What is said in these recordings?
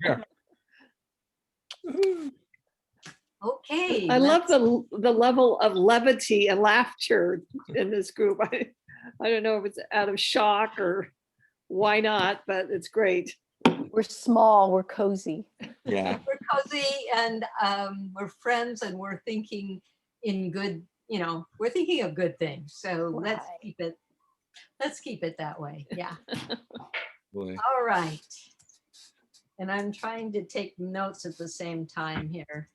Yeah. Okay. I love the level of levity and laughter in this group. I don't know if it's out of shock or why not, but it's great. We're small, we're cozy. Yeah. We're cozy and we're friends and we're thinking in good, we're thinking of good things. So let's keep it that way. Yeah. Boy. All right. And I'm trying to take notes at the same time here.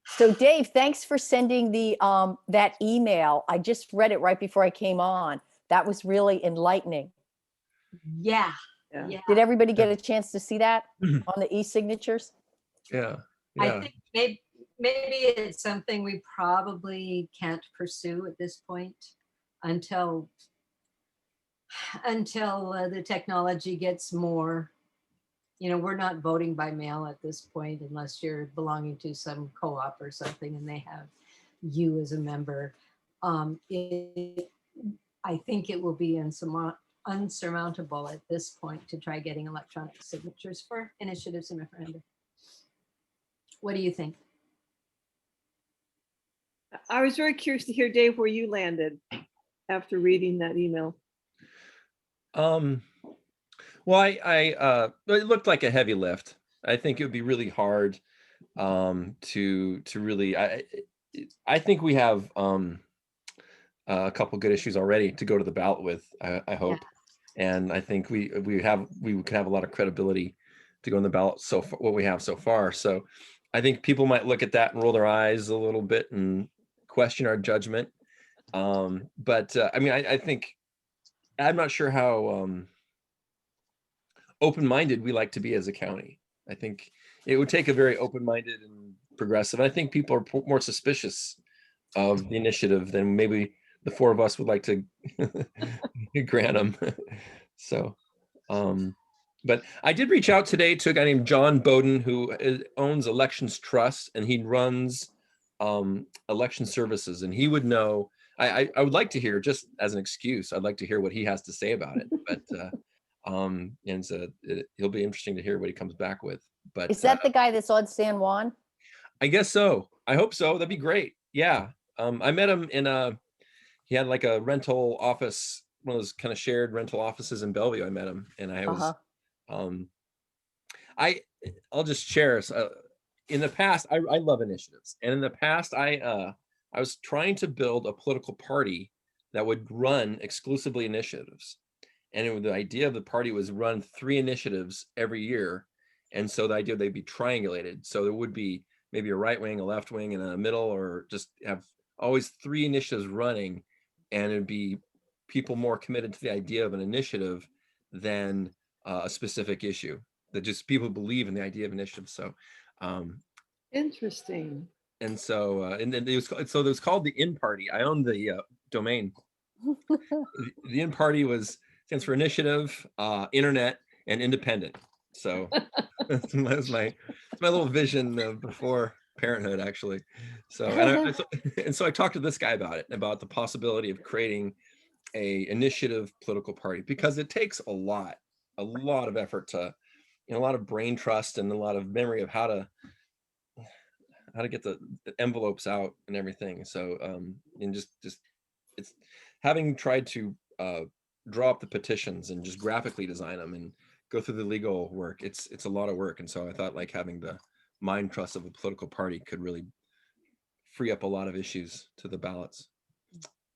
So Dave, thanks for sending the that email. I just read it right before I came on. That was really enlightening. Yeah. Yeah. Yeah. Did everybody get a chance to see that on the e-signatures? Yeah. I think maybe it's something we probably can't pursue at this point until the technology gets more, we're not voting by mail at this point unless you're belonging to some co-op or something and they have you as a member. I think it will be unsurmountable at this point to try getting electronic signatures for initiatives and referenda. What do you think? I was very curious to hear, Dave, where you landed after reading that email. Well, it looked like a heavy lift. I think it would be really hard to really. I think we have a couple good issues already to go to the ballot with. I hope, and I think we could have a lot of credibility to go on the ballot. So far, what we have so far. So I think people might look at that and roll their eyes a little bit and question our judgment. But I mean, I think I'm not sure how open-minded we like to be as a county. I think it would take a very open-minded and progressive. I think people are more suspicious of the initiative than maybe the four of us would like to grant them. So, but I did reach out today to a guy named John Bowden who owns Elections Trust, and he runs election services, and he would know. I would like to hear, just as an excuse, I'd like to hear what he has to say about it. But and so it'll be interesting to hear what he comes back with. But is that the guy that's on San Juan? I guess so. I hope so. That'd be great. Yeah. I met him he had like a rental office, one of those kind of shared rental offices in Bellevue. I met him, and I was I'll just share. In the past, I love initiatives, and in the past, I was trying to build a political party that would run exclusively initiatives. And the idea of the party was run 3 initiatives every year. And so the idea they'd be triangulated. So there would be maybe a right wing, a left wing, and a middle, or just have always 3 initiatives running. And it'd be people more committed to the idea of an initiative than a specific issue. That just people believe in the idea of initiatives. So Interesting. And so and then it was called the In Party. I own the domain. The In Party stands for initiative, internet, and independent. So that's my little vision of before parenthood, actually. So and so I talked to this guy about the possibility of creating a initiative political party, because it takes a lot of effort to, a lot of brain trust and a lot of memory of how to get the envelopes out and everything. So and just it's having tried to draw up the petitions and just graphically design them and go through the legal work, it's a lot of work. And so I thought like having the mind trust of a political party could really free up a lot of issues to the ballots.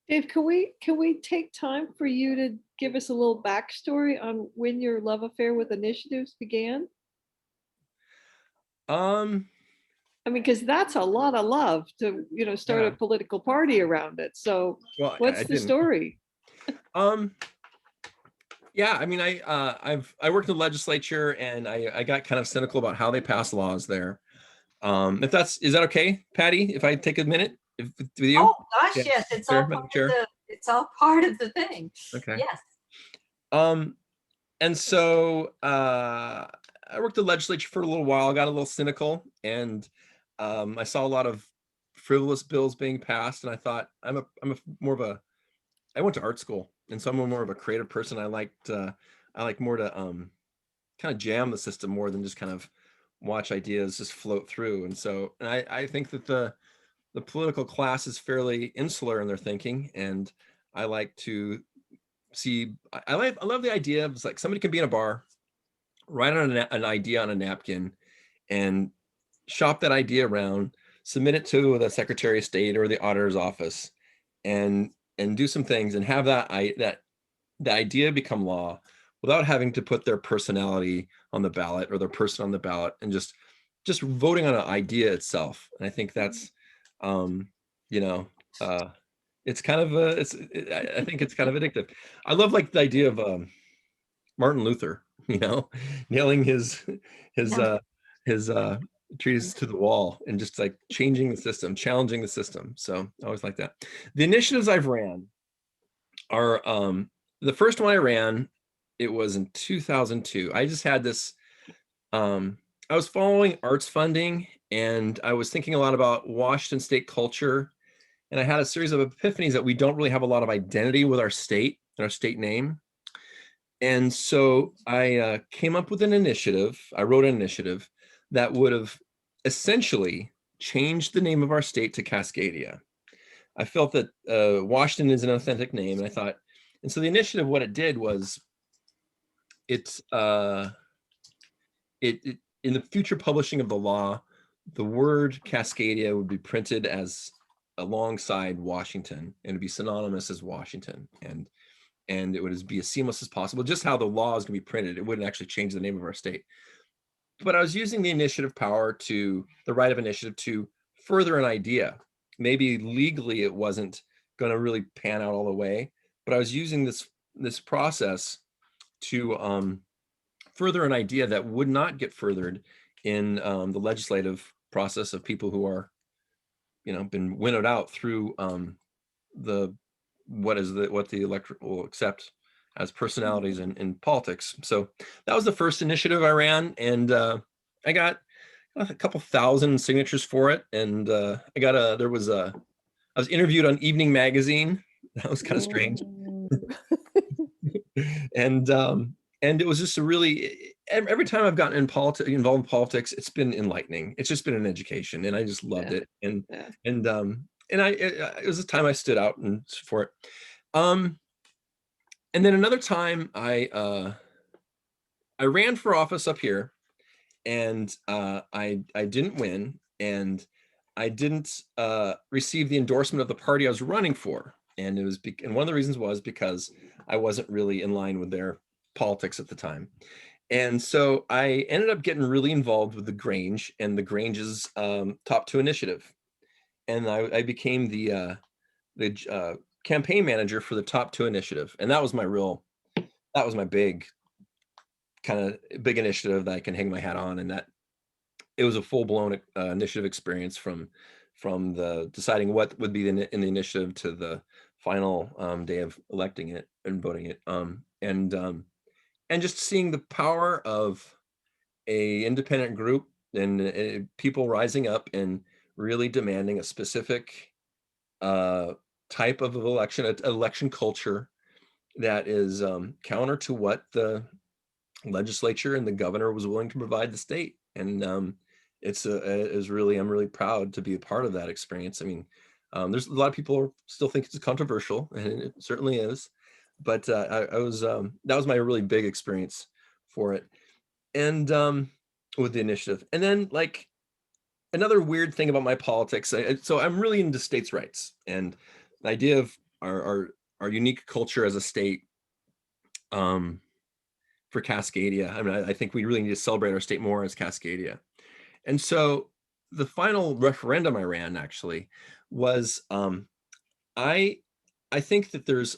Dave, can we take time for you to give us a little backstory on when your love affair with initiatives began? I mean, because that's a lot of love to, start a political party around it. So what's the story? Yeah, I mean, I worked in the legislature, and I got kind of cynical about how they pass laws there. Is that okay, Patty, if I take a minute with you? Oh gosh, yes, it's all part of the thing. Okay. Yes. And so I worked in the legislature for a little while, got a little cynical, and I saw a lot of frivolous bills being passed, and I thought I went to art school, and so I'm more of a creative person. I like more to kind of jam the system more than just kind of watch ideas just float through. And so, and I think that the political class is fairly insular in their thinking, and I like to see. I love the idea of, it's like somebody can be in a bar, write on an idea on a napkin, and shop that idea around, submit it to the Secretary of State or the auditor's office, and do some things, and have that the idea become law without having to put their personality on the ballot or their person on the ballot, and just voting on an idea itself. And I think that's you know it's kind of I think it's kind of addictive. I love like the idea of Martin Luther, nailing his Yeah. his treatise to the wall and just like changing the system, challenging the system. So I always like that. The initiatives I've ran are the first one I ran, it was in 2002. I just had this I was following arts funding, and I was thinking a lot about Washington state culture, and I had a series of epiphanies that we don't really have a lot of identity with our state and our state name. And so I came up with an initiative. I wrote an initiative that would have essentially changed the name of our state to Cascadia. I felt that Washington is an authentic name, and I thought, and so the initiative, what it did was, it in the future publishing of the law, the word Cascadia would be printed as alongside Washington, and it'd be synonymous as Washington, and it would be as seamless as possible. Just how the law is going to be printed, it wouldn't actually change the name of our state. But I was using the initiative power, the right of initiative, to further an idea. Maybe legally it wasn't going to really pan out all the way, but I was using this process to further an idea that would not get furthered in the legislative process of people who are, been winnowed out through what the electorate will accept as personalities in politics. So that was the first initiative I ran, and I got a couple thousand signatures for it. And I was interviewed on Evening Magazine. That was kind of strange. And it was just every time I've gotten involved in politics, it's been enlightening. It's just been an education, and I just loved it. And it was a time I stood out for it. And then another time I ran for office up here, and I didn't win, and I didn't receive the endorsement of the party I was running for. And and one of the reasons was because I wasn't really in line with their politics at the time. And so I ended up getting really involved with the Grange and the Grange's Top 2 initiative. And I became the campaign manager for the Top 2 initiative. And that was my big initiative that I can hang my hat on. And that it was a full-blown initiative experience from the deciding what would be in the initiative to the final day of electing it and voting it. And just seeing the power of a independent group and people rising up and really demanding a specific type of election culture that is counter to what the legislature and the governor was willing to provide the state. And I'm really proud to be a part of that experience. I mean, there's a lot of people who still think it's controversial, and it certainly is. But that was my really big experience for it, and with the initiative. And then, like, another weird thing about my politics, so I'm really into states' rights and the idea of our unique culture as a state. For Cascadia, I mean, I think we really need to celebrate our state more as Cascadia. And so the final referendum I ran actually was I think that there's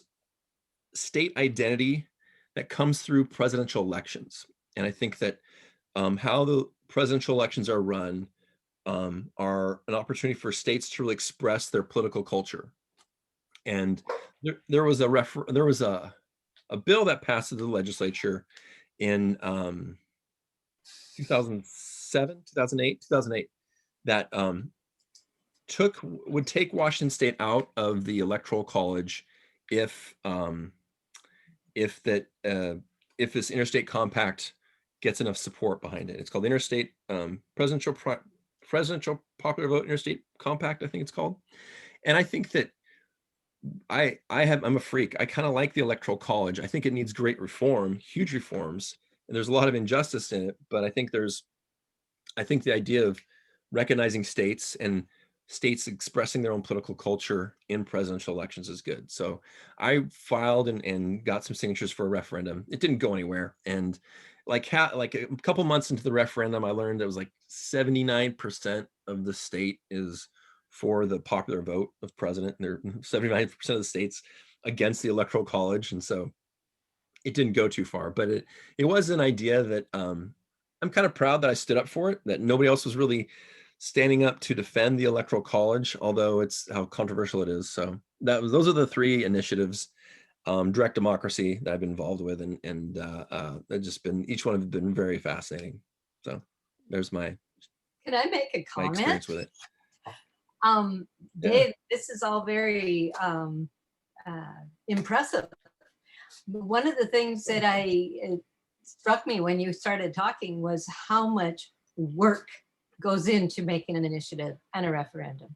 state identity that comes through presidential elections. And I think that how the presidential elections are run are an opportunity for states to really express their political culture. And there was a bill that passed the legislature in 2007, 2008, that would take Washington State out of the Electoral College if this interstate compact gets enough support behind it. It's called the Interstate Presidential Popular Vote Interstate Compact, I think it's called. And I think that I'm a freak. I kind of like the Electoral College. I think it needs great reform, huge reforms, and there's a lot of injustice in it. But I think the idea of recognizing states and states expressing their own political culture in presidential elections is good. So I filed and got some signatures for a referendum. It didn't go anywhere. And like a couple months into the referendum, I learned it was like 79% of the state is for the popular vote of president. And there are 79% of the states against the Electoral College. And so it didn't go too far, but it was an idea that I'm kind of proud that I stood up for it, that nobody else was really standing up to defend the Electoral College, although it's how controversial it is. So those are the three initiatives, direct democracy, that I've been involved with, and they've just been, each one have been very fascinating. So there's my Can I make a experience comment? with it. Dave, this is all very impressive. One of the things that it struck me when you started talking was how much work goes into making an initiative and a referendum.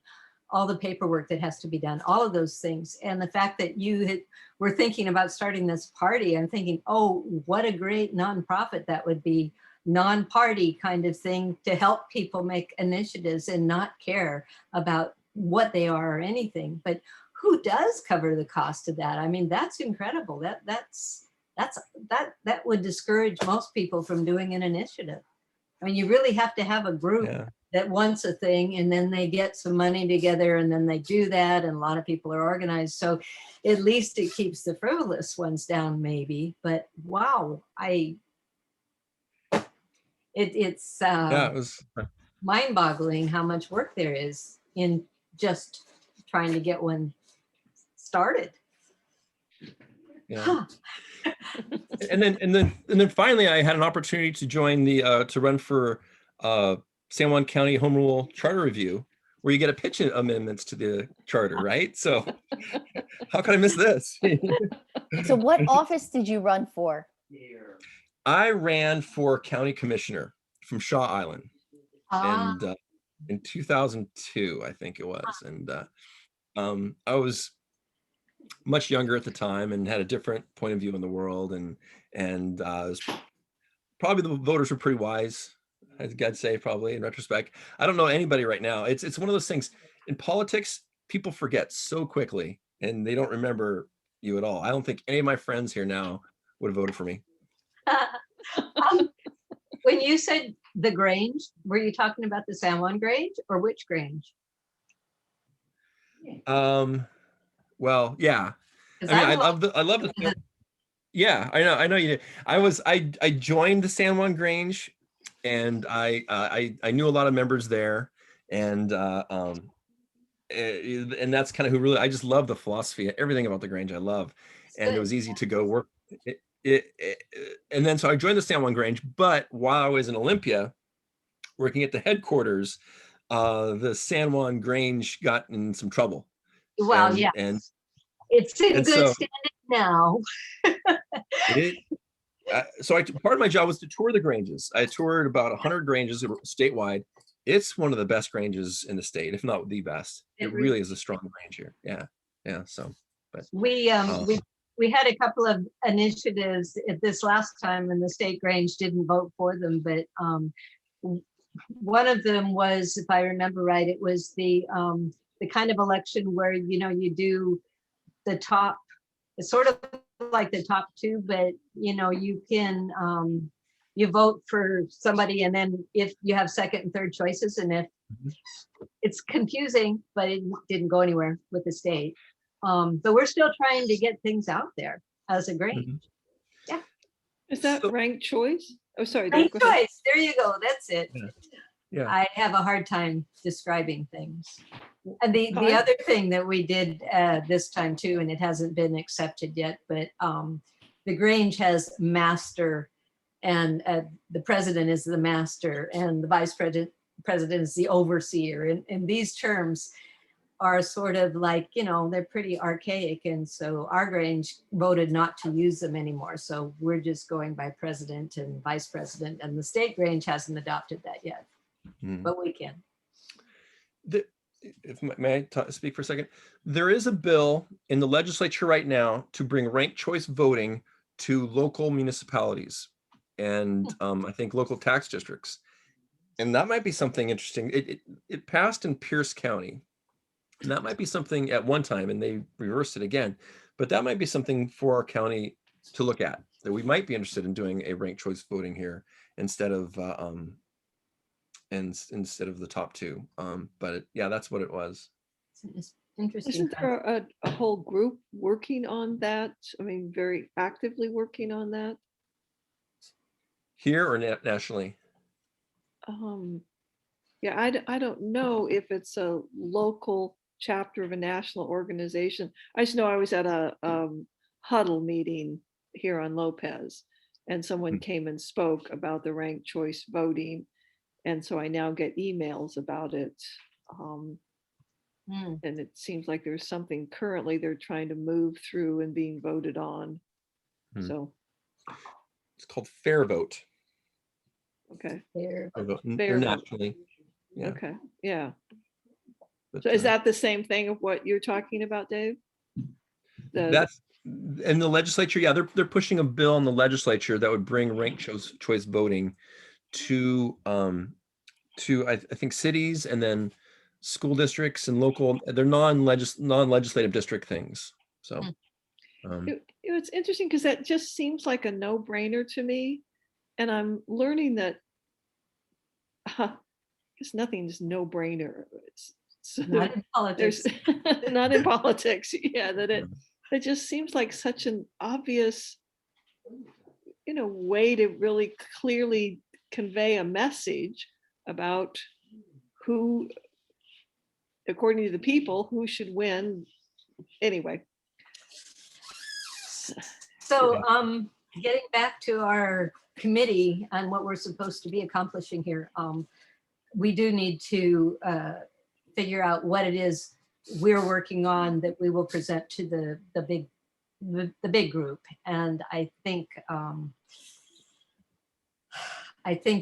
All the paperwork that has to be done, all of those things. And the fact that you were thinking about starting this party, I'm thinking, oh, what a great nonprofit that would be, non-party kind of thing to help people make initiatives and not care about what they are or anything. But who does cover the cost of that? I mean, that's incredible. That would discourage most people from doing an initiative. I mean, you really have to have a group that wants a thing, and then they get some money together, and then they do that, and a lot of people are organized. So at least it keeps the frivolous ones down, maybe. But wow, it's It was mind-boggling how much work there is in just trying to get one started. yeah. And then finally, I had an opportunity to join to run for San Juan County Home Rule Charter Review, where you get to pitch amendments to the charter, right? So how could I miss this? So what office did you run for? I ran for county commissioner from Shaw Island, Ah, and in 2002, I think it was, and I was much younger at the time and had a different point of view in the world, and probably the voters were pretty wise, I'd say, probably in retrospect. I don't know anybody right now. It's one of those things in politics, people forget so quickly and they don't remember you at all. I don't think any of my friends here now would have voted for me. when you said the Grange, were you talking about the San Juan Grange or which Grange? Well, yeah. 'Cause I mean, I love the- the yeah, I know you did. I joined the San Juan Grange, and I knew a lot of members there, and and that's kind of who really, I just love the philosophy, everything about the Grange I love, and it was easy to go work. And then so I joined the San Juan Grange, but while I was in Olympia, working at the headquarters, the San Juan Grange got in some trouble. Well, yeah, it's in and good so standing now. Part of my job was to tour the Granges. I toured about 100 Granges statewide. It's one of the best Granges in the state, if not the best. It really is a strong Grange here. Yeah. So, but we had a couple of initiatives at this last time, and the state Grange didn't vote for them. But one of them was, if I remember right, it was the kind of election where you do the top. It's sort of like the top two, but you can you vote for somebody, and then if you have second and third choices, and if it's confusing, but it didn't go anywhere with the state. But we're still trying to get things out there as a Grange. Yeah. Is that ranked choice? Oh, sorry. Ranked choice. There you go. That's it. Yeah. I have a hard time describing things. And the other thing that we did this time too, and it hasn't been accepted yet, but the Grange has master, and the president is the master, and the vice president is the overseer. And these terms are sort of like, they're pretty archaic. And so our Grange voted not to use them anymore. So we're just going by president and vice president, and the state Grange hasn't adopted that yet, Mhm. but we can. May I speak for a second? There is a bill in the legislature right now to bring ranked choice voting to local municipalities and I think local tax districts. And that might be something interesting. It passed in Pierce County. And that might be something at one time, and they reversed it again. But that might be something for our county to look at, that we might be interested in doing a ranked choice voting here instead of instead of the top two. But yeah, that's what it was. It's interesting. Isn't there a whole group working on that? I mean, very actively working on that? Here or nationally? Yeah, I don't know if it's a local chapter of a national organization. I just know I was at a huddle meeting here on Lopez, and someone came and spoke about the ranked choice voting. And so I now get emails about it. And it seems like there's something currently they're trying to move through and being voted on. So it's called Fair Vote. Okay. Fair Vote Fair vote. internationally. Yeah. Okay. Yeah. But, So is that the same thing of what you're talking about, Dave? That's in the legislature. Yeah, they're pushing a bill in the legislature that would bring ranked choice voting to I think cities and then school districts and local. They're non-legislative district things. So it's interesting because that just seems like a no-brainer to me, and I'm learning that because nothing's no-brainer. So not in politics. Not in politics. Yeah, that it just seems like such an obvious, way to really clearly convey a message about who, according to the people, who should win. Anyway. So getting back to our committee and what we're supposed to be accomplishing here, we do need to figure out what it is we're working on that we will present to the big group. And I think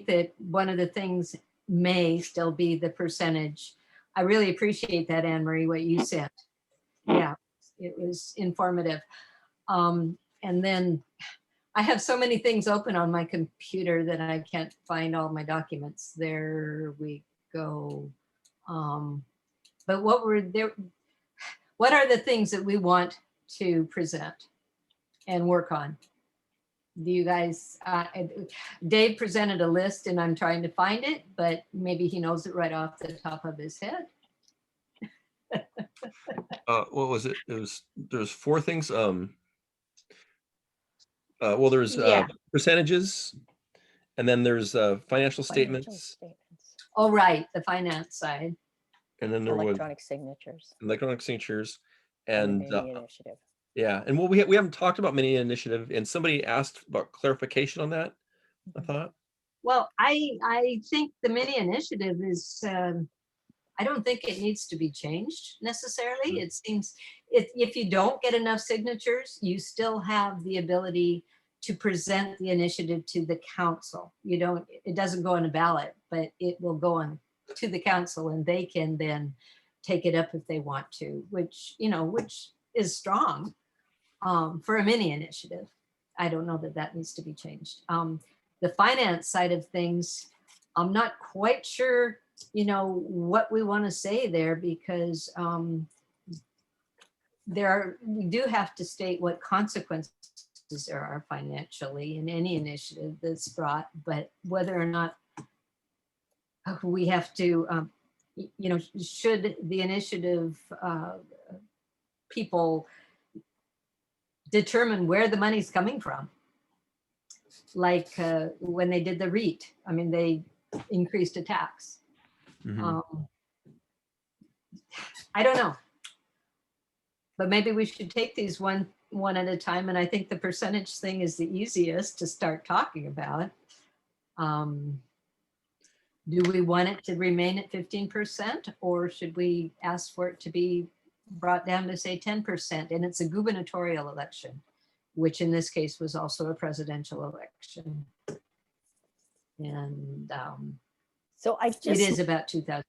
that one of the things may still be the percentage. I really appreciate that, Anne Marie, what you said. Yeah, it was informative. And then I have so many things open on my computer that I can't find all my documents. There we go. But what are the things that we want to present and work on? Do you guys, Dave presented a list and I'm trying to find it, but maybe he knows it right off the top of his head. what was it? There's four things. Well, there's percentages, and then there's financial statements. Oh, right, the finance side. And then there Electronic signatures. Electronic signatures, and Mini initiative. yeah, and well, we haven't talked about mini initiative, and somebody asked about clarification on that. I thought. Well, I think the mini initiative is. I don't think it needs to be changed necessarily. It seems if you don't get enough signatures, you still have the ability to present the initiative to the council. It doesn't go on a ballot, but it will go on to the council and they can then take it up if they want to, which is strong for a mini initiative. I don't know that needs to be changed. The finance side of things, I'm not quite sure what we want to say there, because we do have to state what consequences there are financially in any initiative that's brought, but whether or not we have to, should the initiative people determine where the money's coming from? Like when they did the REIT, I mean, they increased a tax. I don't know, but maybe we should take these one at a time. And I think the percentage thing is the easiest to start talking about. Do we want it to remain at 15%, or should we ask for it to be brought down to say 10%? And it's a gubernatorial election, which in this case was also a presidential election. And So I it just, is about 2,000.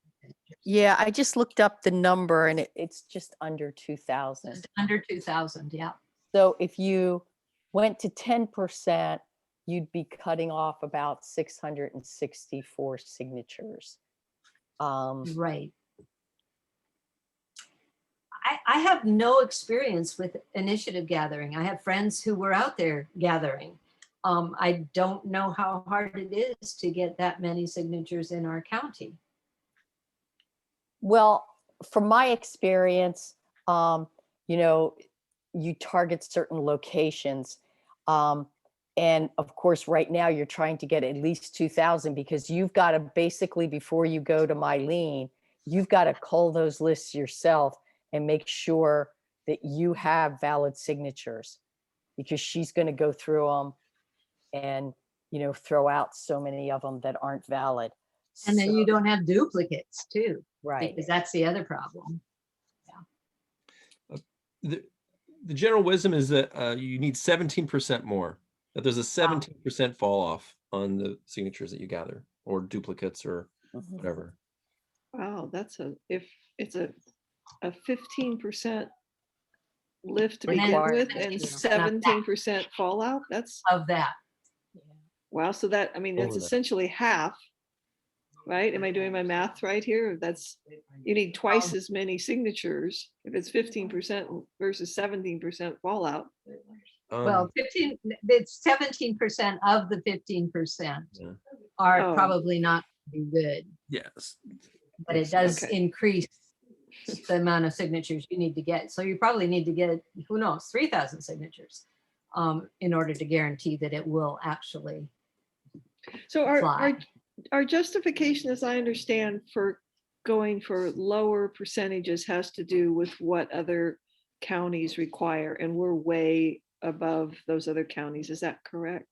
yeah, I just looked up the number and it's just under 2,000. Just under 2,000, yeah. So if you went to 10%, you'd be cutting off about 664 signatures. Right. I have no experience with initiative gathering. I have friends who were out there gathering. I don't know how hard it is to get that many signatures in our county. Well, from my experience, you know, you target certain locations. And of course, right now you're trying to get at least 2,000 because you've got to basically, before you go to Mylene, you've got to cull those lists yourself and make sure that you have valid signatures, because she's going to go through them and, you know, throw out so many of them that aren't valid. And then you So- don't have duplicates too, right. because that's the other problem. The general wisdom is that you need 17% more, that there's a 17% fall off on the signatures that you gather, or duplicates or Mhm. whatever. Wow, if it's a 15% lift to And then- begin with Yeah. and 17% fallout, that's, Of that. wow, so that, I mean, that's Over that. essentially half, right? Am I doing my math right here? That's, you need twice as many signatures if it's 15% versus 17% fallout. Well, 15, it's 17% of the 15% Yeah. are Oh. probably not gonna be good, Yes. but it does Okay. increase the amount of signatures you need to get. So you probably need to get, who knows, 3,000 signatures in order to guarantee that it will actually So our fly. our justification, as I understand, for going for lower percentages has to do with what other counties require, and we're way above those other counties. Is that correct?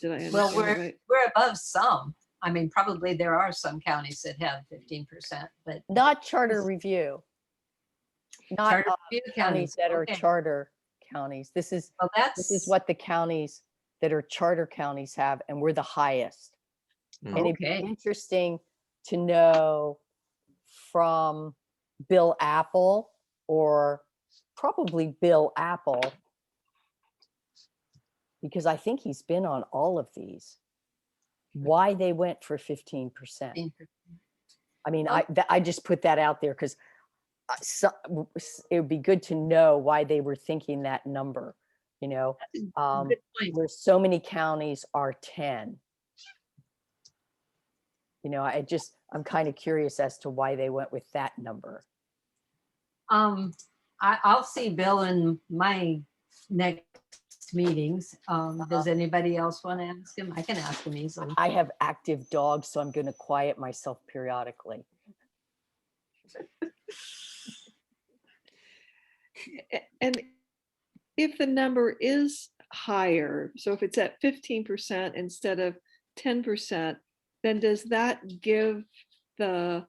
Did I Well, understand that right? we're above some. I mean, probably there are some counties that have 15%, but Not charter review. Not charter review counties that are okay. charter counties. This is Well, this is what the counties that are charter counties have, and we're the highest. And it'd be Okay. interesting to know from Bill Apple, or probably Bill Apple, because I think he's been on all of these, why they went for 15%. I mean, I just put that out there because it would be good to know why they were thinking that number, you know, Good point. where so many counties are 10. You know, I'm kind of curious as to why they went with that number. I'll see Bill in my next meetings. Does anybody else want to ask him? I can ask him easily. I have active dogs, so I'm going to quiet myself periodically. And if the number is higher, so if it's at 15% instead of 10%, then does that give the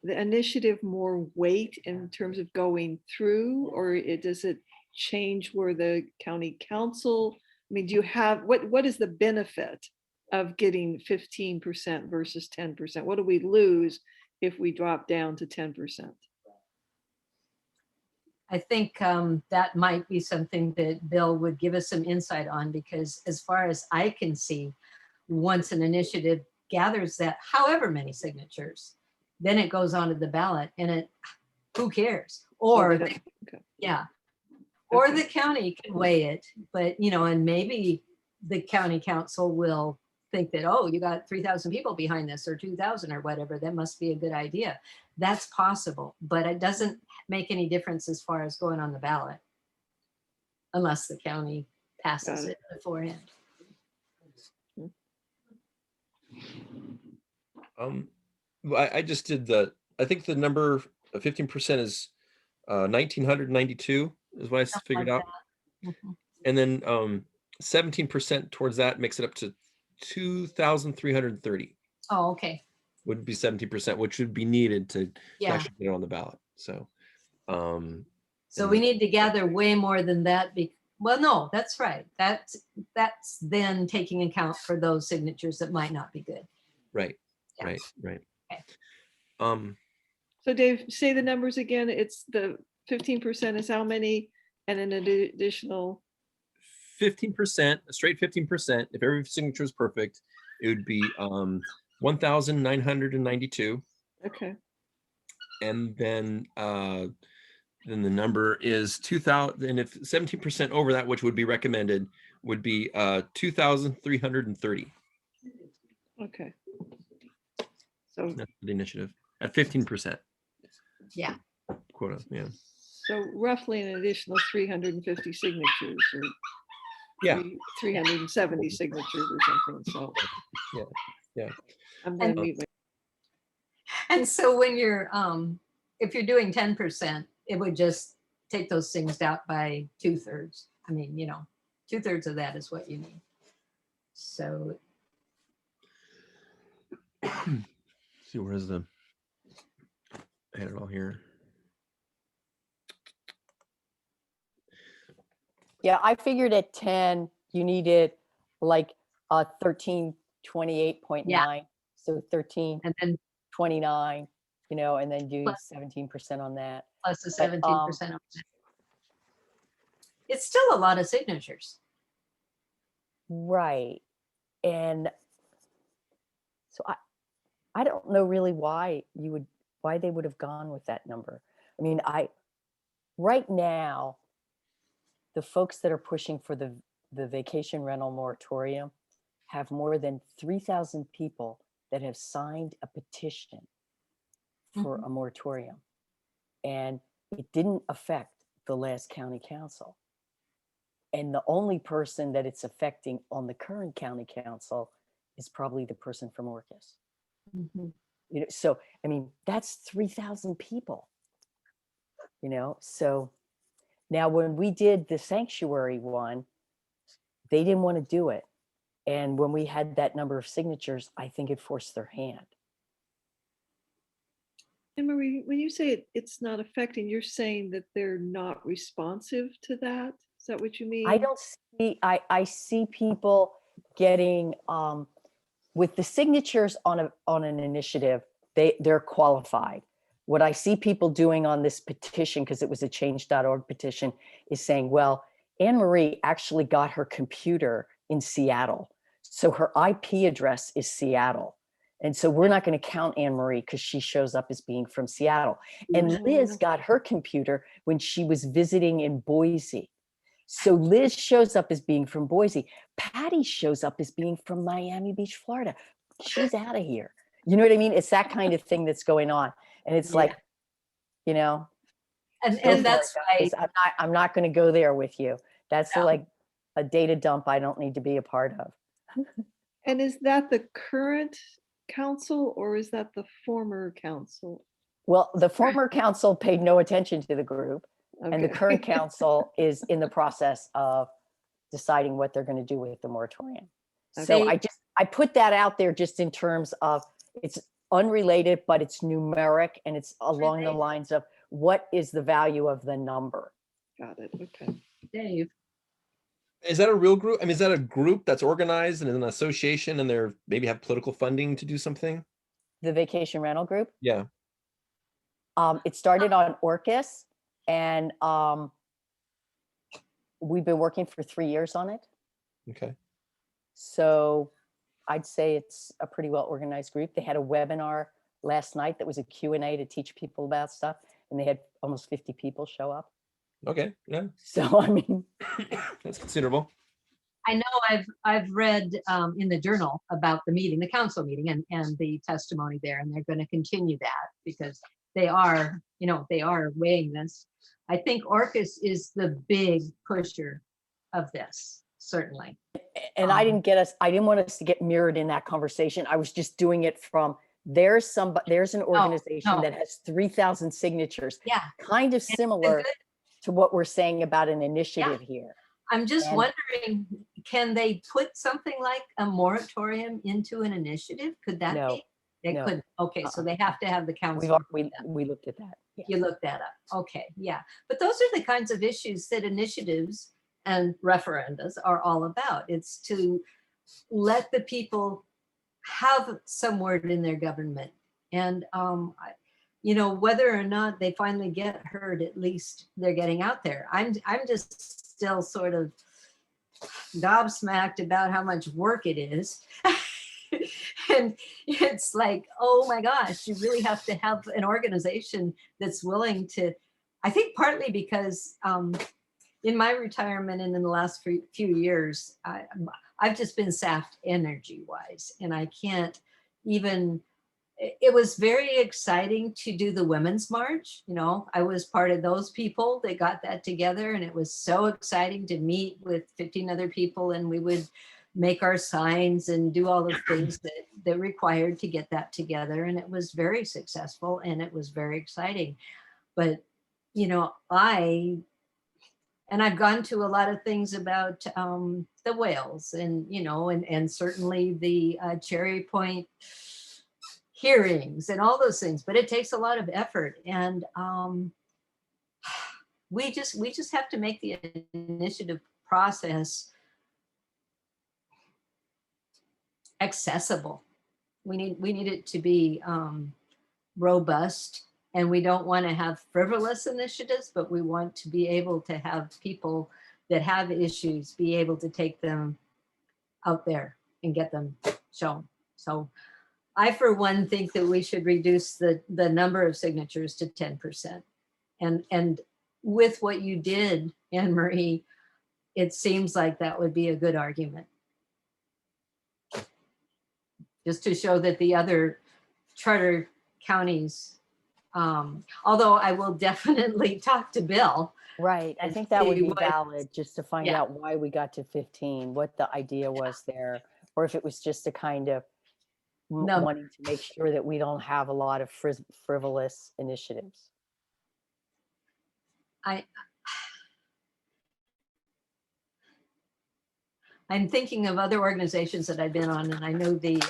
initiative more weight in terms of going through, or does it change where the county council? I mean, do you have, what is the benefit of getting 15% versus 10%? What do we lose if we drop down to 10%? I think that might be something that Bill would give us some insight on, because as far as I can see, once an initiative gathers that however many signatures, then it goes onto the ballot, and who cares? Or Okay. yeah, or Okay. the county can weigh it, but you know, and maybe the county council will think that, oh, you got 3,000 people behind this, or 2,000 or whatever, that must be a good idea. That's possible, but it doesn't make any difference as far as going on the ballot, unless the county passes Got it beforehand. I just did I think the number of 15% is 1,992 is what I figured out. Mhm. And then 17% towards that makes it up to 2,330 Oh, okay. would be 17%, which would be needed to Yeah. actually get it on the ballot. So, So and we need to gather way more than that. Well, no, that's right. That's then taking account for those signatures that might not be good. right, Yeah. right. Okay. So Dave, say the numbers again. It's the 15% is how many, and an additional 15%, a straight 15%. If every signature is perfect, it would be 1,992. Okay. And then the number is 2,000. And if 17% over that, which would be recommended, would be 2,330. Okay. So That's the initiative at 15%. Yeah. Quota. Yeah. so roughly an additional 350 signatures, or Yeah. 370 signatures or something. So Yeah. I'm gonna mute my. And so when you're, if you're doing 10%, it would just take those things out by 2/3. I mean, 2/3 of that is what you need. So See, where's the, I had it all here. Yeah, I figured at 10, you needed like 1328.9. So 1329, and then and then do Plus- 17% on that. plus the But, 17%. It's still a lot of signatures. Right. And so I don't know really why they would have gone with that number. I mean, right now, the folks that are pushing for the vacation rental moratorium have more than 3,000 people that have signed a petition for a moratorium. And it didn't affect the last county council. And the only person that it's affecting on the current county council is probably the person from Orcas. So, I mean, that's 3,000 people, so now when we did the sanctuary one, they didn't want to do it. And when we had that number of signatures, I think it forced their hand. And Marie, when you say it's not affecting, you're saying that they're not responsive to that? Is that what you mean? I don't see, I see people getting, with the signatures on an initiative, they're qualified. What I see people doing on this petition, because it was a change.org petition, is saying, well, Anne Marie actually got her computer in Seattle. So her IP address is Seattle. And so we're not going to count Anne Marie because she shows up as being from Seattle. And Liz got her computer when she was visiting in Boise. So Liz shows up as being from Boise. Patty shows up as being from Miami Beach, Florida. She's out of here. You know what I mean? It's that kind of thing that's going on. And it's like, and go that's for it, guys. I'm not going to go there with you. That's like a data dump I don't need to be a part of. And is that the current council or is that the former council? Well, the former council paid no attention to the group, and the Okay. current council is in the process of deciding what they're going to do with the moratorium. So Okay. I put that out there just in terms of, it's unrelated, but it's numeric, and it's along the lines of what is the value of the number. Got it. Okay. Dave. Is that a real group? I mean, is that a group that's organized and an association, and they're maybe have political funding to do something? The vacation rental group. Yeah. It started on Orcas, and we've been working for 3 years on it. Okay. So I'd say it's a pretty well organized group. They had a webinar last night that was a Q&A to teach people about stuff, and they had almost 50 people show up. Okay. Yeah. So, I mean, That's considerable. I know I've read in the journal about the meeting, the council meeting, and the testimony there, and they're going to continue that because they are weighing this. I think Orcas is the big pusher of this, certainly. and I didn't want us to get mirrored in that conversation. I was just doing it from, there's an organization no. that has 3,000 signatures, Yeah. kind of similar to what we're saying about an initiative here. I'm just And- wondering, can they put something like a moratorium into an initiative? Could that No, be? They no. couldn't. Okay, so they have to have the We've, council. al- we looked at that. Yeah. You looked that up. Okay, yeah. But those are the kinds of issues that initiatives and referendums are all about. It's to let the people have some word in their government. And, whether or not they finally get heard, at least they're getting out there. I'm just still sort of gobsmacked about how much work it is. And it's like, oh my gosh, you really have to have an organization that's willing to, I think partly because in my retirement and in the last few years, I've just been sapped energy wise, and I can't even, it was very exciting to do the Women's March. I was part of those people that got that together, and it was so exciting to meet with 15 other people, and we would make our signs and do all the things that required to get that together. And it was very successful and it was very exciting. But, I've gone to a lot of things about the whales and, and certainly the Cherry Point hearings and all those things, but it takes a lot of effort. And we just have to make the initiative process accessible. We need it to be robust, and we don't want to have frivolous initiatives, but we want to be able to have people that have issues be able to take them out there and get them shown. So I, for one, think that we should reduce the number of signatures to 10%. And with what you did, Anne Marie, it seems like that would be a good argument. Just to show that the other charter counties, although I will definitely talk to Bill. Right. I and think that would see be what- valid, just to find Yeah. out why we got to 15, what the idea was there, or if it was just a kind of No. wanting to make sure that we don't have a lot of frivolous initiatives. I'm thinking of other organizations that I've been on, and I know the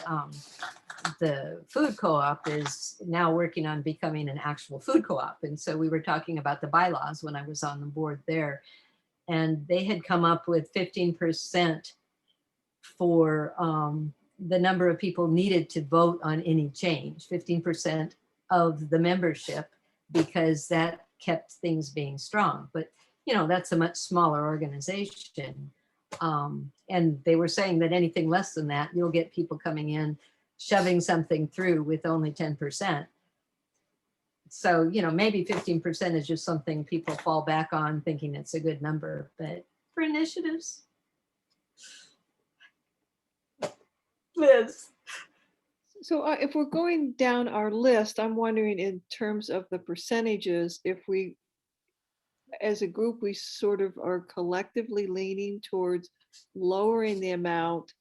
food co-op is now working on becoming an actual food co-op. And so we were talking about the bylaws when I was on the board there, and they had come up with 15% for the number of people needed to vote on any change, 15% of the membership, because that kept things being strong. But that's a much smaller organization. And they were saying that anything less than that, you'll get people coming in, shoving something through with only 10%. So, maybe 15% is just something people fall back on thinking it's a good number, but for initiatives. Liz. So if we're going down our list, I'm wondering in terms of the percentages, if we, as a group, we sort of are collectively leaning towards lowering the amount,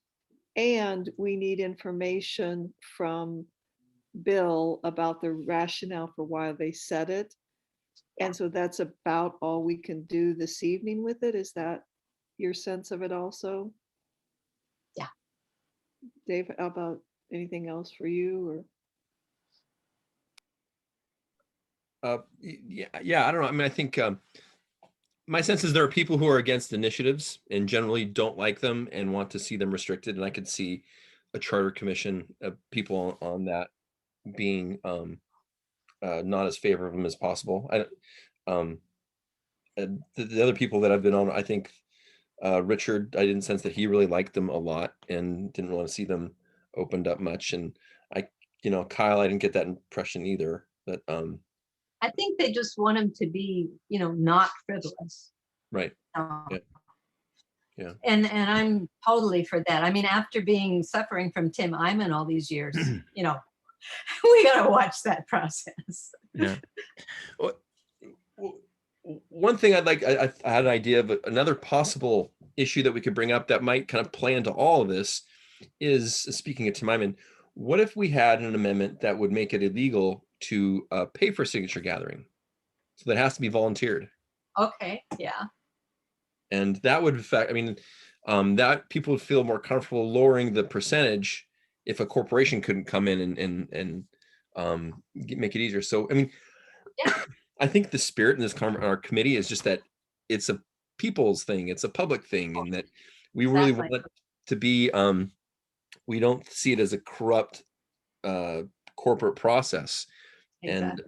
and we need information from Bill about the rationale for why they said it. And so that's about all we can do this evening with it. Is that your sense of it also? Yeah. Dave, how about anything else for you? Or Yeah, I don't know. I mean, I think my sense is there are people who are against initiatives and generally don't like them and want to see them restricted. And I could see a charter commission of people on that being not as favorable of them as possible. The other people that I've been on, I think Richard, I didn't sense that he really liked them a lot and didn't want to see them opened up much. And Kyle, I didn't get that impression either. But I think they just want them to be, not frivolous. right. Um, Yeah. Yeah. And I'm totally for that. I mean, after suffering from Tim Eyman all these years, we got to watch that process. Yeah. One thing I had an idea of another possible issue that we could bring up that might kind of play into all of this is, speaking of Tim Eyman, what if we had an amendment that would make it illegal to pay for signature gathering? So that has to be volunteered. Okay, yeah. And that would affect, that people would feel more comfortable lowering the percentage if a corporation couldn't come in and make it easier. So, I mean, Yeah. I think the spirit in this our committee is just that it's a people's thing, it's a public thing, and that we really Exactly. want it to be, we don't see it as a corrupt corporate process. Exactly.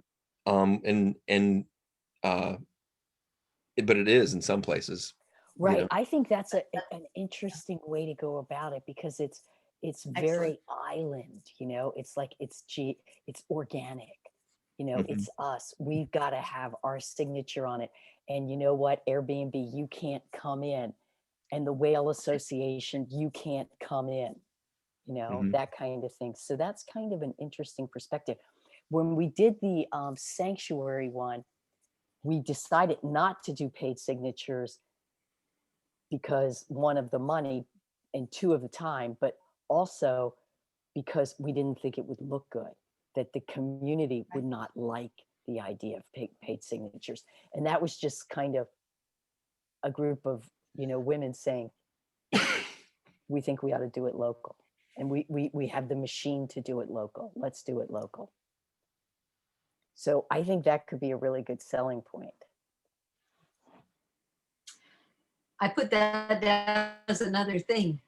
But it is in some places. Right. know. I think that's an interesting way to go about it, because it's very island, it's like it's organic, Mhm. it's us. We've got to have our signature on it. And you know what, Airbnb, you can't come in. And the Whale Association, you can't come in, Mhm. that kind of thing. So that's kind of an interesting perspective. When we did the sanctuary one, we decided not to do paid signatures because one of the money and two of the time, but also because we didn't think it would look good, that the community would not like the idea of paid signatures. And that was just kind of a group of, women saying, we think we ought to do it local. And we have the machine to do it local. Let's do it local. So I think that could be a really good selling point. I put that down as another thing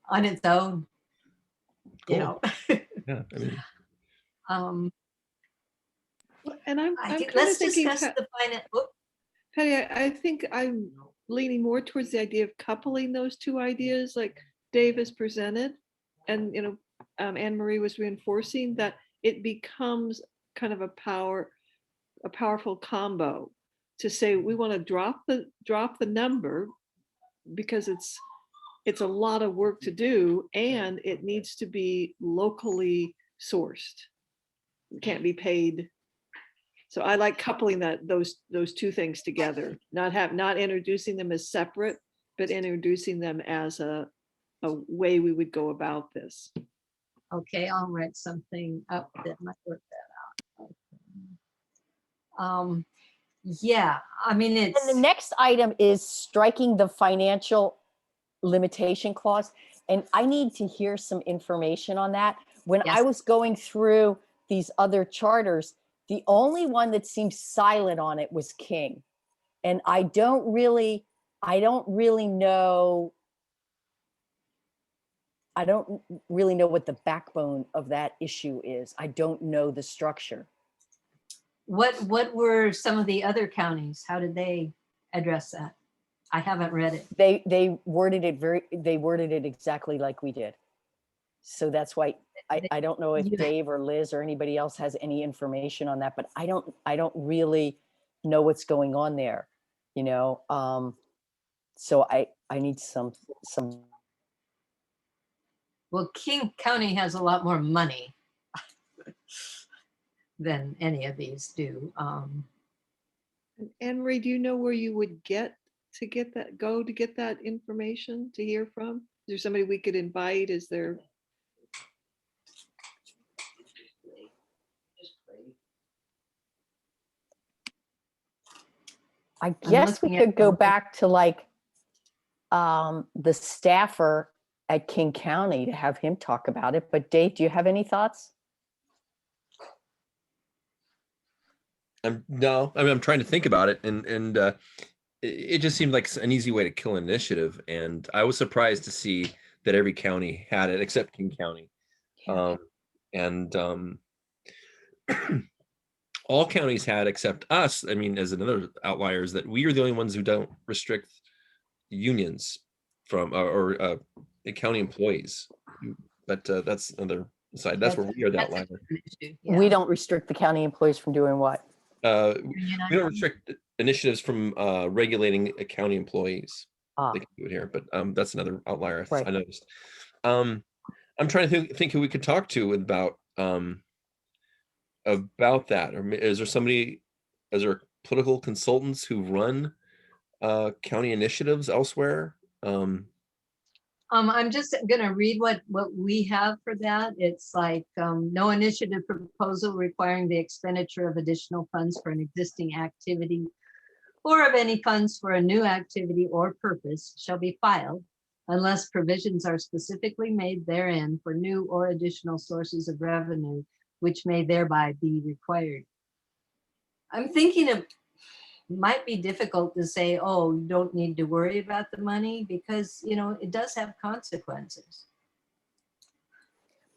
on its own, you Cool. know. Yeah, I mean, And I'm kind of let's thinking, discuss the finance. Patty, I think I'm leaning more towards the idea of coupling those two ideas, like Dave has presented, and Anne Marie was reinforcing that it becomes kind of a powerful combo to say we want to drop the number because it's a lot of work to do, and it needs to be locally sourced. It can't be paid. So I like coupling those two things together, not introducing them as separate, but introducing them as a way we would go about this. Okay, I'll write something up that might work that out. Yeah, I mean, And the next item is striking the financial limitation clause. And I need to hear some information on that. When I Yes. was going through these other charters, the only one that seemed silent on it was King. And I don't really know. I don't really know what the backbone of that issue is. I don't know the structure. What were some of the other counties? How did they address that? I haven't read it. They worded it exactly like we did. So that's why I don't know if Dave or Liz or anybody else has any information on that, but I don't really know what's going on there, so I need some. Well, King County has a lot more money than any of these do. Anne Marie, do you know where you would get that information to hear from? Is there somebody we could invite? Is there? I guess we could go back to like the staffer at King County to have him talk about it. But Dave, do you have any thoughts? No, I mean, I'm trying to think about it, and it just seemed like an easy way to kill an initiative. And I was surprised to see that every county had it except King County. All counties had except us. I mean, as another outlier is that we are the only ones who don't restrict unions from or county employees. But that's another side. That's where we are the outlier. We don't restrict the county employees from doing what? We don't restrict initiatives from regulating county employees. They can do it here, but that's another outlier. Right. I noticed. I'm trying to think who we could talk to about that. Or is there political consultants who run county initiatives elsewhere? I'm just going to read what we have for that. It's like no initiative proposal requiring the expenditure of additional funds for an existing activity or of any funds for a new activity or purpose shall be filed unless provisions are specifically made therein for new or additional sources of revenue, which may thereby be required. I'm thinking it might be difficult to say, oh, you don't need to worry about the money, because, you know, it does have consequences.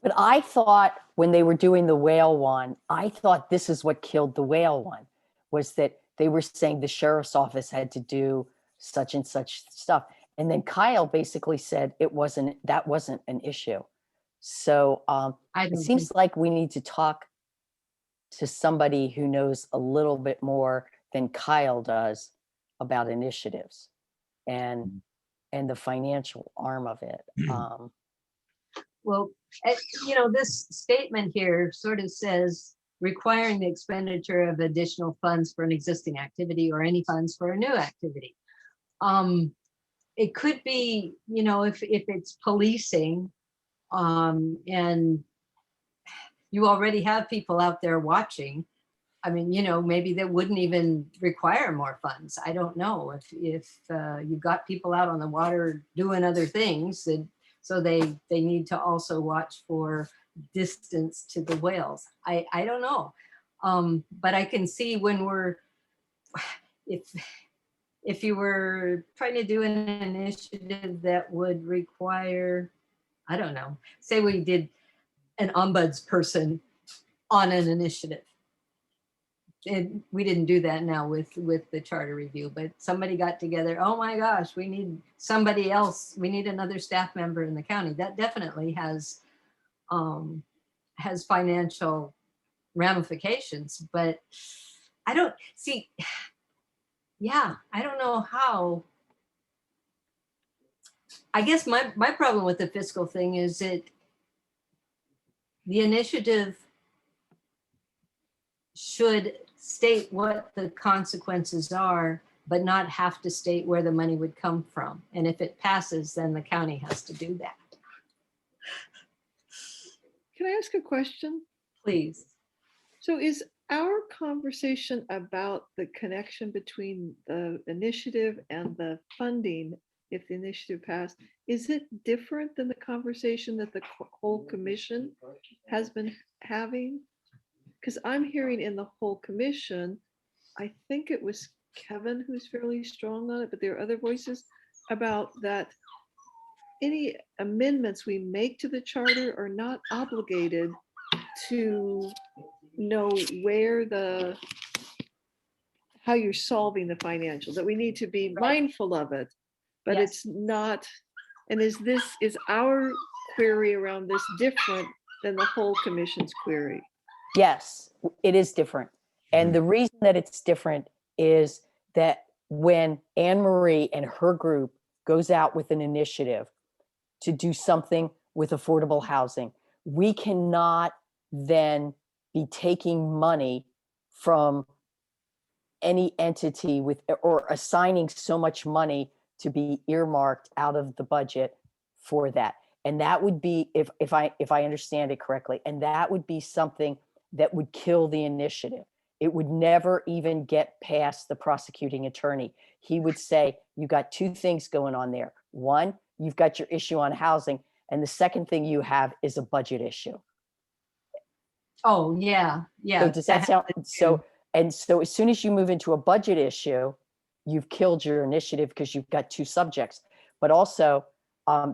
But I thought when they were doing the whale one, I thought this is what killed the whale one, was that they were saying the sheriff's office had to do such and such stuff. And then Kyle basically said that wasn't an issue. So it seems like we need to talk to somebody who knows a little bit more than Kyle does about initiatives and the financial arm of it. Well, you know, this statement here sort of says requiring the expenditure of additional funds for an existing activity or any funds for a new activity. It could be, you know, if it's policing, and you already have people out there watching, I mean, you know, maybe that wouldn't even require more funds. I don't know if you've got people out on the water doing other things, so they need to also watch for distance to the whales. I don't know, but I can see when if you were trying to do an initiative that would require, I don't know, say we did an ombudsperson on an initiative. And we didn't do that now with the charter review, but somebody got together, oh my gosh, we need somebody else, we need another staff member in the county. That definitely has financial ramifications, but I don't see, yeah, I don't know how. I guess my problem with the fiscal thing is that the initiative should state what the consequences are, but not have to state where the money would come from. And if it passes, then the county has to do that. Can I ask a question? Please. So is our conversation about the connection between the initiative and the funding, if the initiative passed, is it different than the conversation that the whole commission has been having? Because I'm hearing in the whole commission, I think it was Kevin who's fairly strong on it, but there are other voices about that any amendments we make to the charter are not obligated to know how you're solving the financials, that we need to be mindful of it, but Yes. It's not. And is our query around this different than the whole commission's query? Yes, it is different. And the reason that it's different is that when Anne Marie and her group goes out with an initiative to do something with affordable housing, we cannot then be taking money from any entity or assigning so much money to be earmarked out of the budget for that. And that would be, if I understand it correctly, and that would be something that would kill the initiative. It would never even get past the prosecuting attorney. He would say, you got two things going on there. One, you've got your issue on housing, and the second thing you have is a budget issue. Oh, yeah, yeah. So does that sound, so as soon as you move into a budget issue, you've killed your initiative because you've got two subjects. But also,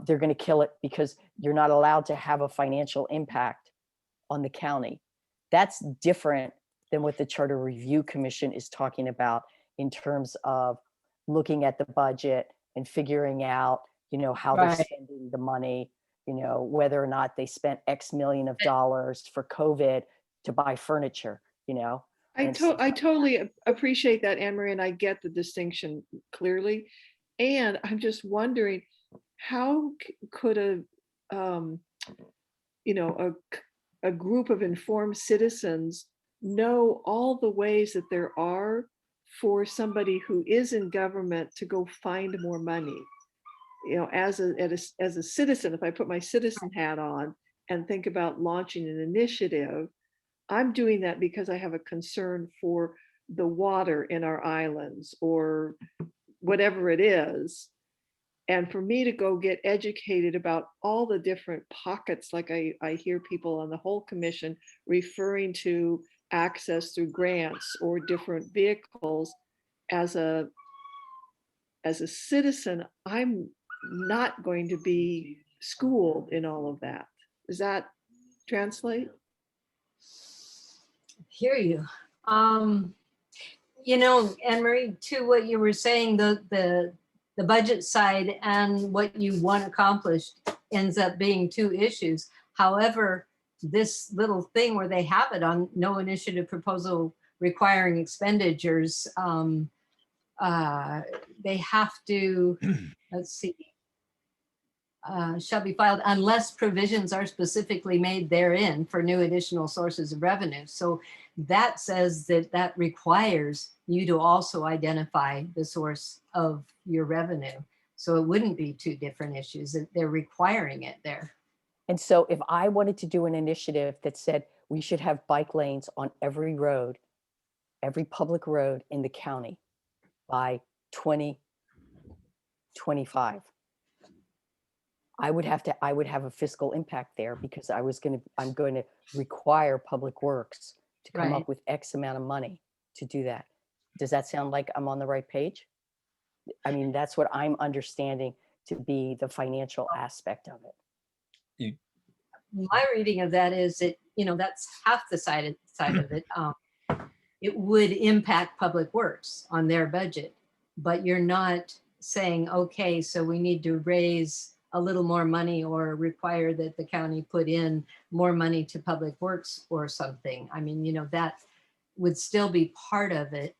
they're going to kill it because you're not allowed to have a financial impact on the county. That's different than what the Charter Review Commission is talking about in terms of looking at the budget and figuring out, how they're spending the money, whether or not they spent X million of dollars for COVID to buy furniture, I totally appreciate that, Anne Marie, and I get the distinction clearly. And I'm just wondering, how could a group of informed citizens know all the ways that there are for somebody who is in government to go find more money? As a citizen, if I put my citizen hat on and think about launching an initiative, I'm doing that because I have a concern for the water in our islands or whatever it is. And for me to go get educated about all the different pockets, like I hear people on the whole commission referring to access through grants or different vehicles, as a citizen, I'm not going to be schooled in all of that. Does that translate? Hear you. You know, Anne Marie, to what you were saying, the budget side and what you want accomplished ends up being two issues. However, this little thing where they have it on no initiative proposal requiring expenditures, they have to, let's see, shall be filed unless provisions are specifically made therein for new additional sources of revenue. So that says that that requires you to also identify the source of your revenue. So it wouldn't be two different issues. They're requiring it there. And so if I wanted to do an initiative that said we should have bike lanes on every road, every public road in the county by 2025, I would have a fiscal impact there, because I'm going to require Public Works to come Right. up with X amount of money to do that. Does that sound like I'm on the right page? I mean, that's what I'm understanding to be the financial aspect of it. My reading of that is that, you know, that's half the side of it. It would impact Public Works on their budget, but you're not saying, okay, so we need to raise a little more money or require that the county put in more money to Public Works or something. I mean, you know, that would still be part of it.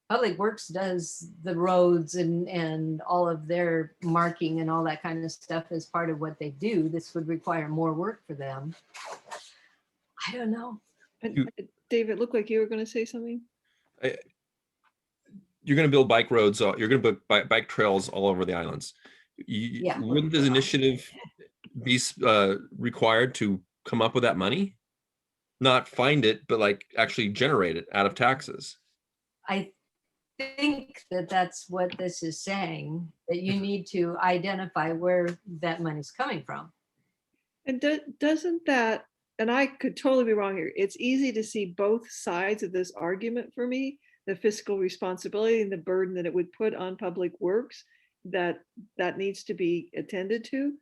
Public Works does the roads and all of their marking and all that kind of stuff as part of what they do. This would require more work for them. I don't know. And David, looked like you were going to say something. You're going to build bike roads. You're going to build bike trails all over the islands. Yeah. Wouldn't this initiative be required to come up with that money? Not find it, but like actually generate it out of taxes. I think that that's what this is saying, that you need to identify where that money's coming from. And doesn't that, and I could totally be wrong here, it's easy to see both sides of this argument for me, the fiscal responsibility and the burden that it would put on Public Works that needs to be attended to.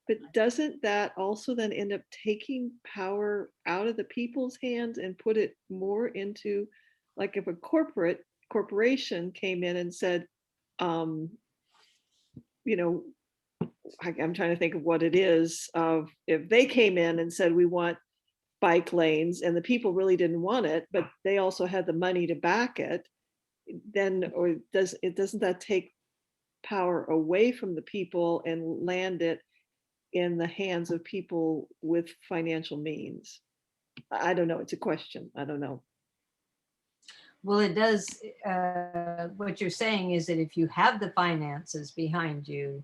But doesn't that also then end up taking power out of the people's hands and put it more into, like, if a corporation came in and said, you know, I'm trying to think of what it is, of if they came in and said, we want bike lanes, and the people really didn't want it, but they also had the money to back it, then, or doesn't that take power away from the people and land it in the hands of people with financial means? I don't know. It's a question. I don't know. Well, it does. What you're saying is that if you have the finances behind you,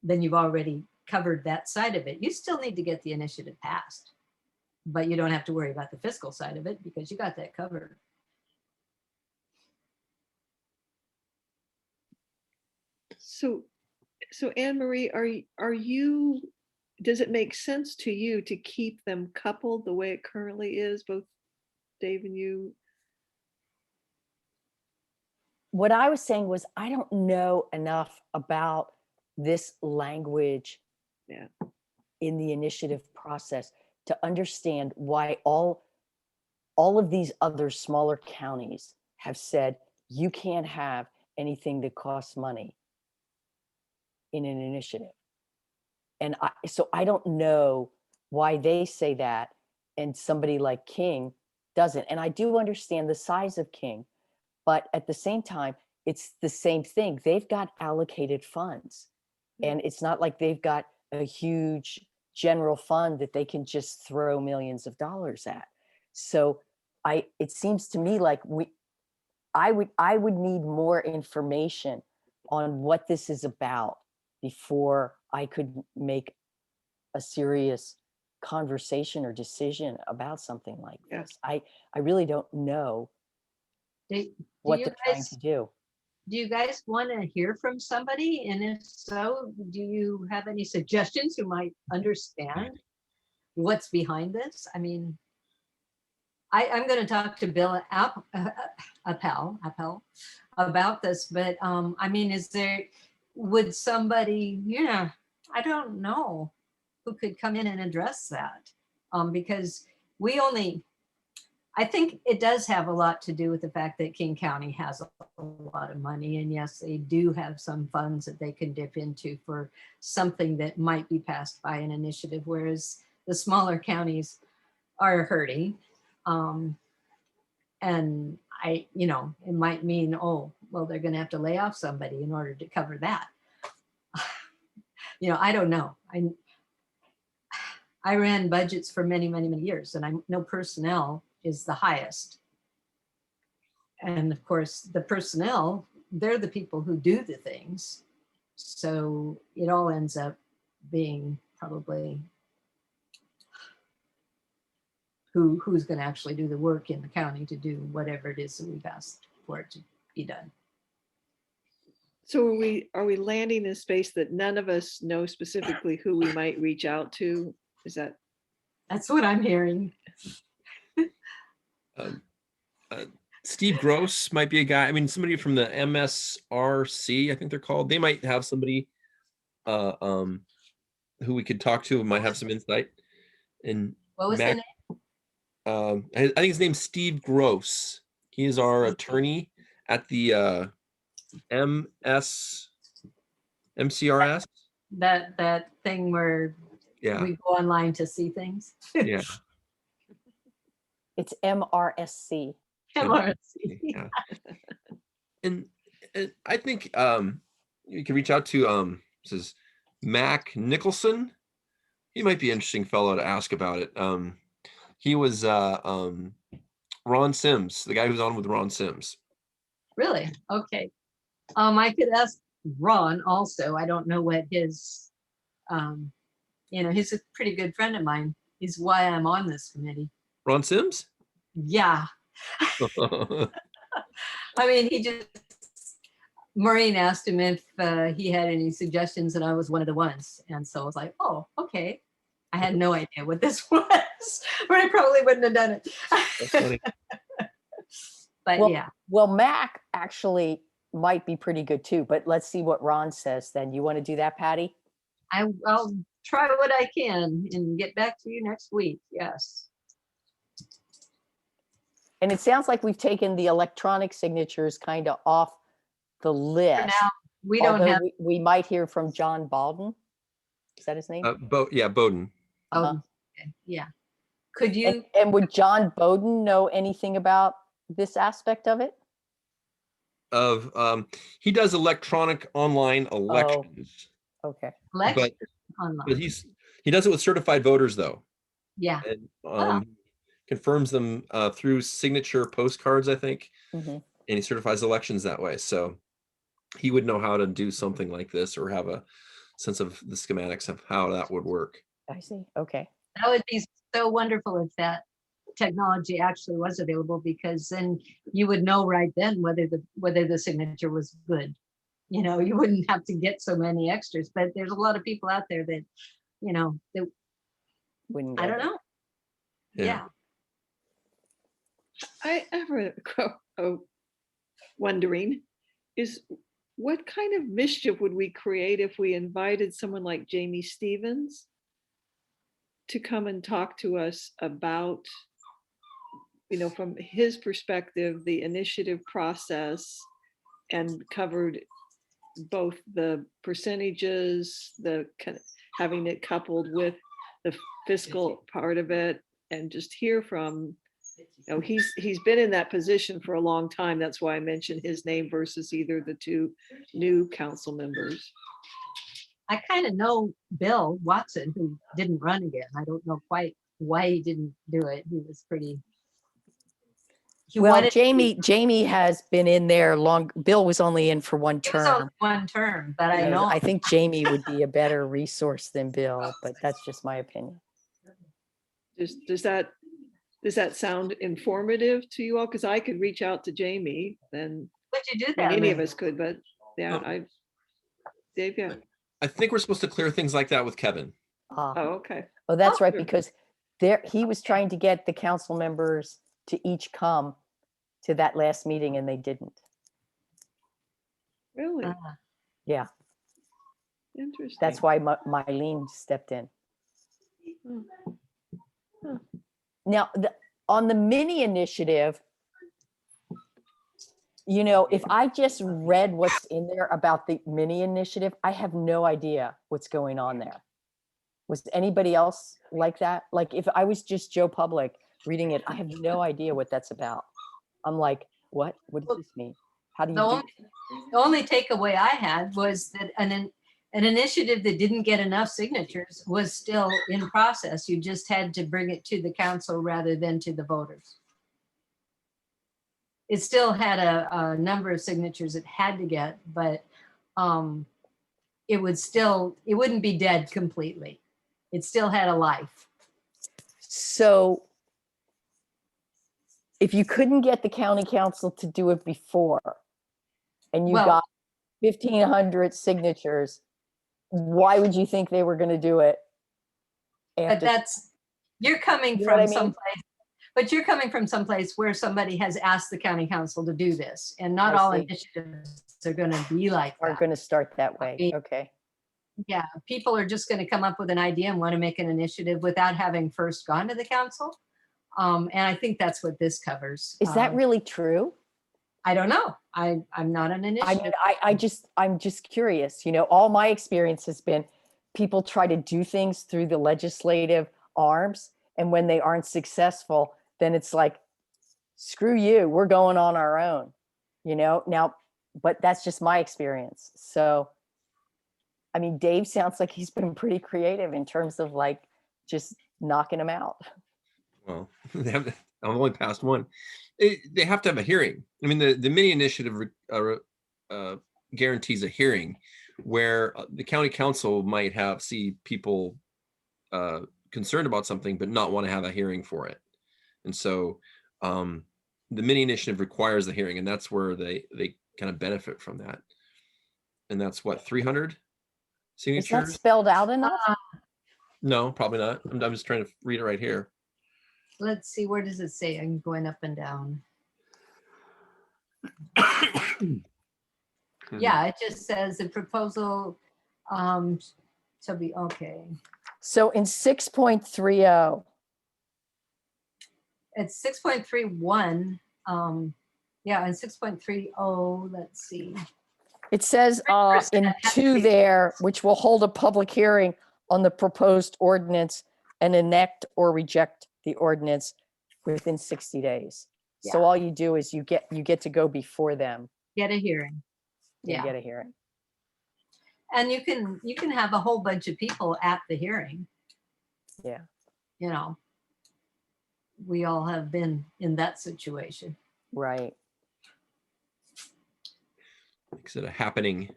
then you've already covered that side of it. You still need to get the initiative passed, but you don't have to worry about the fiscal side of it because you got that covered. So Anne Marie, are you, does it make sense to you to keep them coupled the way it currently is, both Dave and you? What I was saying was, I don't know enough about this language in the initiative process to understand why all of these other smaller counties have said you can't have anything that costs money in an initiative. And so I don't know why they say that and somebody like King doesn't. And I do understand the size of King, but at the same time, it's the same thing. They've got allocated funds, and it's not like they've got a huge general fund that they can just throw millions of dollars at. So it seems to me like I would need more information on what this is about before I could make a serious conversation or decision about something like Yeah. this. I really don't know Do what you they're trying guys, to do. do you guys want to hear from somebody? And if so, do you have any suggestions who might understand what's behind this? I mean, I'm going to talk to Bill Appel about this, but I mean, would somebody, I don't know who could come in and address that. Because I think it does have a lot to do with the fact that King County has a lot of money, and yes, they do have some funds that they can dip into for something that might be passed by an initiative, whereas the smaller counties are hurting. And it might mean, oh, well, they're going to have to lay off somebody in order to cover that. I don't know. I ran budgets for many, many, many years, and I know personnel is the highest. And of course, the personnel, they're the people who do the things. So it all ends up being probably who's going to actually do the work in the county to do whatever it is that we've asked for it to be done. So are we landing in a space that none of us know specifically who we might reach out to? Is that? That's what I'm hearing. Steve Gross might be a guy. I mean, somebody from the MSRC, I think they're called. They might have somebody who we could talk to and might have some insight. And What was the name? I think his name's Steve Gross. He is our attorney at the MCRS. That thing where Yeah. we go online to see things. Yeah. It's MRSC. MRC. Yeah. And I think you can reach out to this is Mac Nicholson. He might be an interesting fellow to ask about it. He was Ron Sims, the guy who's on with Ron Sims. Really? Okay. I could ask Ron also. I don't know what his, he's a pretty good friend of mine. He's why I'm on this committee. Ron Sims? Yeah. I mean, Maureen asked him if he had any suggestions, and I was one of the ones. And so I was like, oh, okay. I had no idea what this was, or I probably wouldn't have done it. That's funny. But Well, yeah. Well, Mac actually might be pretty good too, but let's see what Ron says then. You want to do that, Patty? I'll try what I can and get back to you next week. Yes. And it sounds like we've taken the electronic signatures kind of off the list. For now, we don't although have. we might hear from John Baldwin. Is that his name? Bowden. Okay, yeah. Could you? And would John Bowden know anything about this aspect of it? He does electronic online elections. Okay. Election But online. he does it with certified voters though. Yeah. And confirms them through signature postcards, I think. Mm-hmm. And he certifies elections that way. So he would know how to do something like this or have a sense of the schematics of how that would work. I see. Okay. That would be so wonderful if that technology actually was available, because then you would know right then whether the signature was good. You wouldn't have to get so many extras. But there's a lot of people out there that, that Wouldn't I get don't it. know. Yeah. I ever wondering is what kind of mischief would we create if we invited someone like Jamie Stevens to come and talk to us about, from his perspective, the initiative process, and covered both the percentages, having it coupled with the fiscal part of it, and just hear from, he's been in that position for a long time. That's why I mentioned his name versus either the two new council members. I kind of know Bill Watson, who didn't run again. I don't know quite why he didn't do it. He was pretty. Well, Jamie has been in there long. Bill was only in for one He was only term. one term, but I know. I think Jamie would be a better resource than Bill, but that's just my opinion. Does that sound informative to you all? Because I could reach out to Jamie, and Would you do I mean, that? any of Lynn? us could, but yeah, Dave, yeah. I think we're supposed to clear things like that with Kevin. Oh, okay. Oh, that's right, sure. because he was trying to get the council members to each come to that last meeting and they didn't. Really Yeah, interesting. that's why Mylene stepped in. Hmm. Now, on the mini initiative, you know, if I just read what's in there about the mini initiative, I have no idea what's going on there. Was anybody else like that? Like if I was just Joe Public reading it, I have no idea what that's about. I'm like, what? What does this mean? How do you do it? The only takeaway I had was that an initiative that didn't get enough signatures was still in process. You just had to bring it to the council rather than to the voters. It still had a number of signatures it had to get, but it wouldn't be dead completely. It still had a life. So if you couldn't get the county council to do it before and you Well- got 1,500 signatures, why would you think they were going to do it? But you're coming You know what I from mean? someplace, but you're coming from someplace where somebody has asked the county council to do this, and not I all see. initiatives are going to be like Are that. going to start that way. mean- Okay. Yeah, people are just going to come up with an idea and want to make an initiative without having first gone to the council. And I think that's what this covers. Is that really true? I don't know. I'm not an I initiative. mean, I'm just curious. You know, all my experience has been people try to do things through the legislative arms, and when they aren't successful, then it's like, screw you, we're going on our own. You know, now, but that's just my experience. So, I mean, Dave sounds like he's been pretty creative in terms of like just knocking them out. Well, I've only passed one. They have to have a hearing. I mean, the mini initiative guarantees a hearing where the county council might see people concerned about something, but not want to have a hearing for it. And so the mini initiative requires the hearing, and that's where they kind of benefit from that. And that's what, 300 Is signatures? that spelled out enough? No, probably not. I'm just trying to read it right here. Let's see, where does it say? I'm going up and down. Yeah, it just says the proposal shall be okay. So in 6.30, It's 6.31. Yeah, and 6.30, let's see. it says in 2 there, which will hold a public hearing on the proposed ordinance and enact or reject the ordinance within 60 days. So Yeah. all you do is you get to go before them Get a hearing. to Yeah, get a hearing. and you can have a whole bunch of people at the hearing. Yeah. You know, we all have been in that situation. Right. Makes it a happening.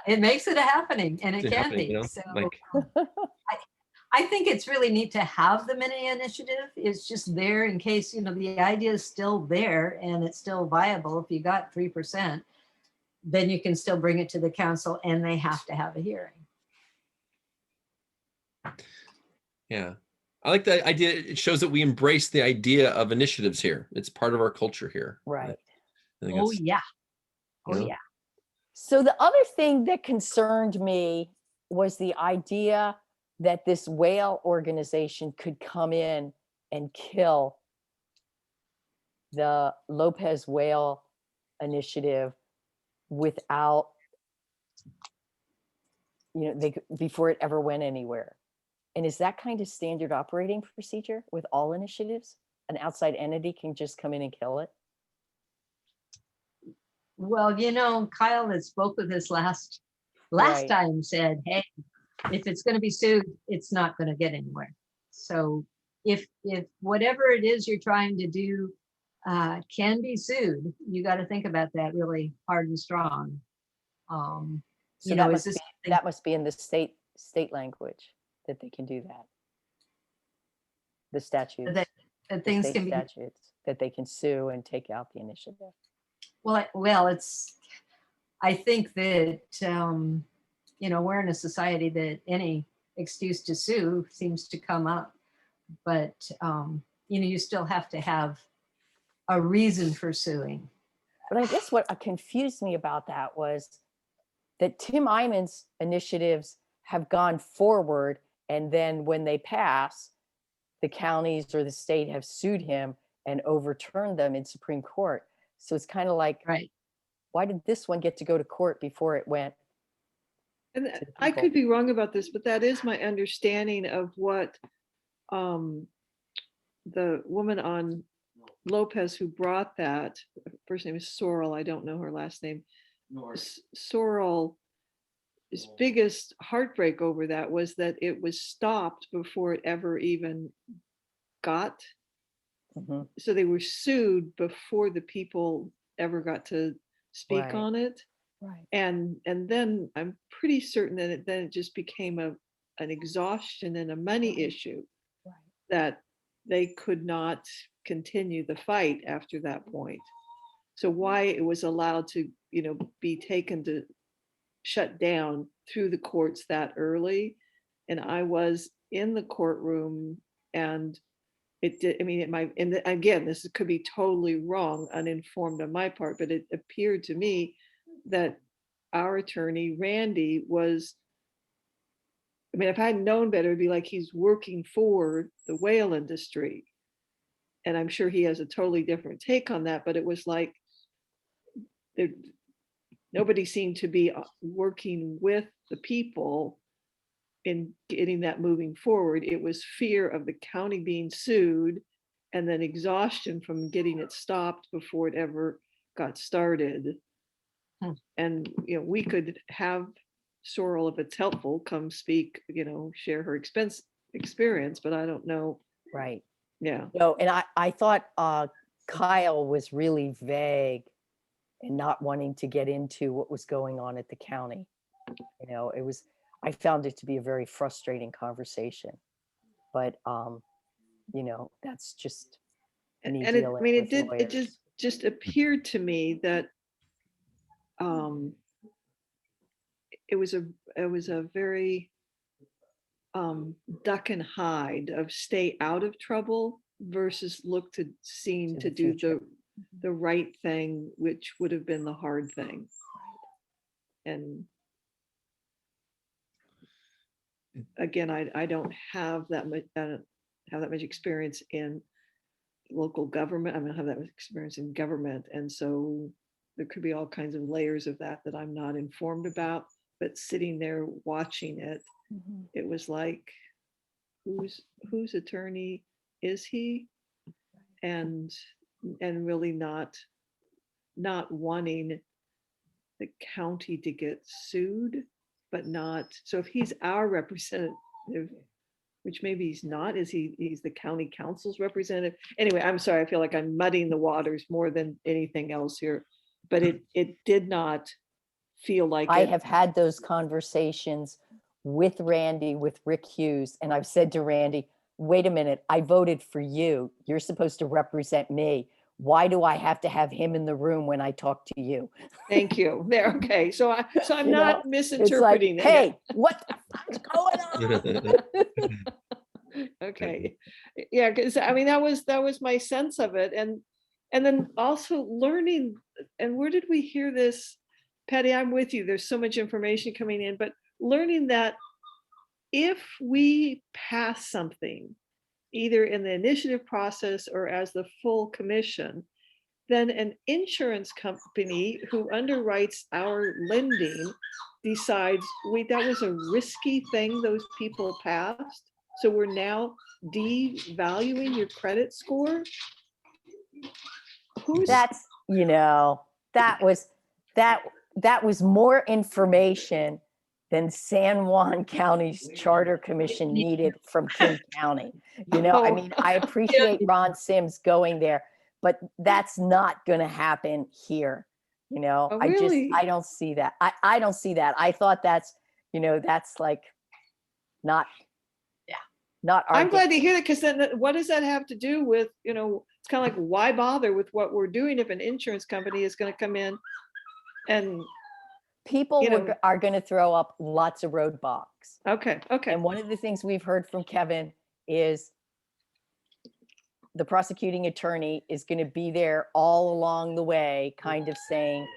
It makes it a happening, and it It's a can happening, be. you know, So like I think it's really neat to have the mini initiative. It's just there in case, you know, the idea is still there and it's still viable. If you got 3%, then you can still bring it to the council and they have to have a hearing. yeah. I like the idea. It shows that we embrace the idea of initiatives here. It's part of our culture here. Right. I think Oh, that's, yeah. you Oh, know, yeah. So the other thing that concerned me was the idea that this whale organization could come in and kill the Lopez Whale Initiative without, you know, before it ever went anywhere. And is that kind of standard operating procedure with all initiatives? An outside entity can just come in and kill it? Well, you know, Kyle that spoke with us last Right. time said, hey, if it's going to be sued, it's not going to get anywhere. So if whatever it is you're trying to do can be sued, you got to think about that really hard and strong. So You know, is this that must be in the state state language that they can do that. The statutes, That the things state can be, statutes, that they can sue and take out the initiative. well, I think that, we're in a society that any excuse to sue seems to come up. But, you still have to have a reason for suing. But I guess what confused me about that was that Tim Eyman's initiatives have gone forward, and then when they pass, the counties or the state have sued him and overturned them in Supreme Court. So it's kind of like, Right. why did this one get to go to court before it went? And to the I people? could be wrong about this, but that is my understanding of what the woman on Lopez who brought that, first name is Sorrel, I don't know her last name. Sorrel, his biggest heartbreak over that was that it was stopped before it ever even got. Mhm. So they were sued before the people ever got to speak Right. on it. Right. And then I'm pretty certain that it just became an exhaustion and a money issue, Right. that they could not continue the fight after that point. So why it was allowed to, be taken to shut down through the courts that early. And I was in the courtroom, and it did, it might, and again, this could be totally wrong, uninformed on my part, but it appeared to me that our attorney, Randy, was, if I had known better, it'd be like he's working for the whale industry. And I'm sure he has a totally different take on that, but it was like nobody seemed to be working with the people in getting that moving forward. It was fear of the county being sued, and then exhaustion from getting it stopped before it ever got started. And we could have Sorrel, if it's helpful, come speak, share her experience, but I don't know. Right. Yeah. No, and I thought Kyle was really vague and not wanting to get into what was going on at the county. I found it to be a very frustrating conversation, but that's just me And it, dealing it with did, it lawyers. just appeared to me that it was a very duck and hide of stay out of trouble versus look to seem To to the do future. the right thing, which would have been the hard thing. And again, I don't have that much experience in local government. I don't have that much experience in government, and so there could be all kinds of layers of that I'm not informed about. But sitting there watching it, Mhm. it was like, whose attorney is he? And really not wanting the county to get sued, but not, so if he's our representative, which maybe he's not, he's the county council's representative? Anyway, I'm sorry, I feel like I'm muddying the waters more than anything else here, but it did not feel like I it. have had those conversations with Randy, with Rick Hughes, and I've said to Randy, wait a minute, I voted for you. You're supposed to represent me. Why do I have to have him in the room when I talk to you? Thank you. There, okay. So I'm You not know, misinterpreting it's like, it. hey, what the fuck's going on? Okay. Yeah, because that was my sense of it. And then also learning, and where did we hear this? Patty, I'm with you. There's so much information coming in, but learning that if we pass something, either in the initiative process or as the full commission, then an insurance company who underwrites our lending decides, wait, that was a risky thing those people passed, so we're now devaluing your credit score. That's, that was more information than San Juan County's Charter Commission needed from King County. I appreciate Ron Sims going there, but that's not going to happen here. really? I don't see that. I don't see that. I thought that's like not. Yeah. Not our. I'm glad to hear that, because then what does that have to do with, it's kind of like, why bother with what we're doing if an insurance company is going to come in and, People are going to throw up lots of roadblocks. okay. And one of the things we've heard from Kevin is the prosecuting attorney is going to be there all along the way, kind of saying,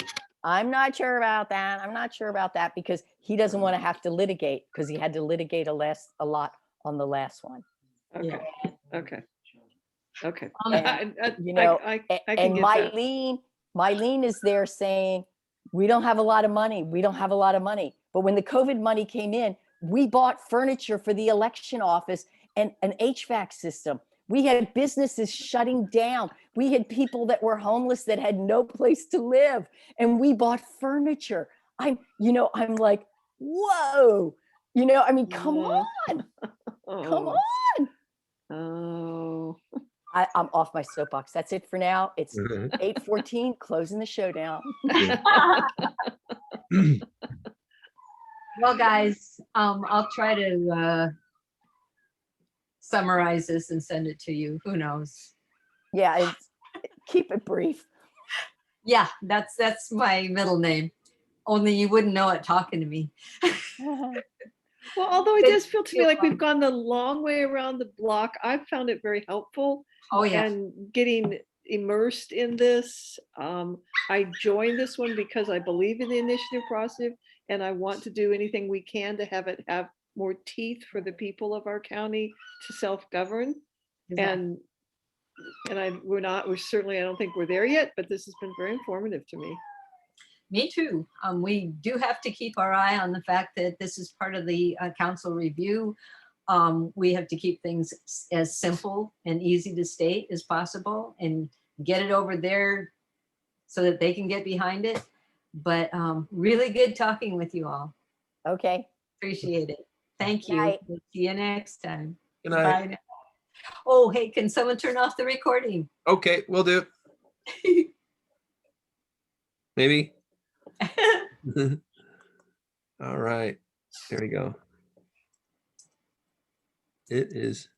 I'm not sure about that. I'm not sure about that, because he doesn't want to have to litigate, because he had to litigate a lot on the last one. Okay. Okay. And, I can and get that. Mylene is there saying, we don't have a lot of money. We don't have a lot of money. But when the COVID money came in, we bought furniture for the election office and an HVAC system. We had businesses shutting down. We had people that were homeless that had no place to live, and we bought furniture. I'm like, whoa, come on, come on. Oh. I'm off my soapbox. That's it for now. It's 8:14, closing the show down. Well, guys, I'll try to summarize this and send it to you. Who knows? Yeah, keep it brief. Yeah, that's my middle name. Only you wouldn't know it talking to me. Well, although it does feel to me like we've gone the long way around the block, I've found it very helpful. Oh, yeah. And getting immersed in this. I joined this one because I believe in the initiative process, and I want to do anything we can to have it have more teeth for the people of our county to self-govern. Exactly. And we're certainly, I don't think we're there yet, but this has been very informative to me. Me too. We do have to keep our eye on the fact that this is part of the council review. We have to keep things as simple and easy to state as possible and get it over there so that they can get behind it. But really good talking with you all. Okay. Appreciate it. Thank you. Night. We'll see you next time. Good night. Bye now. Oh, hey, can someone turn off the recording? Okay, we'll do. Maybe. All right. There we go. It is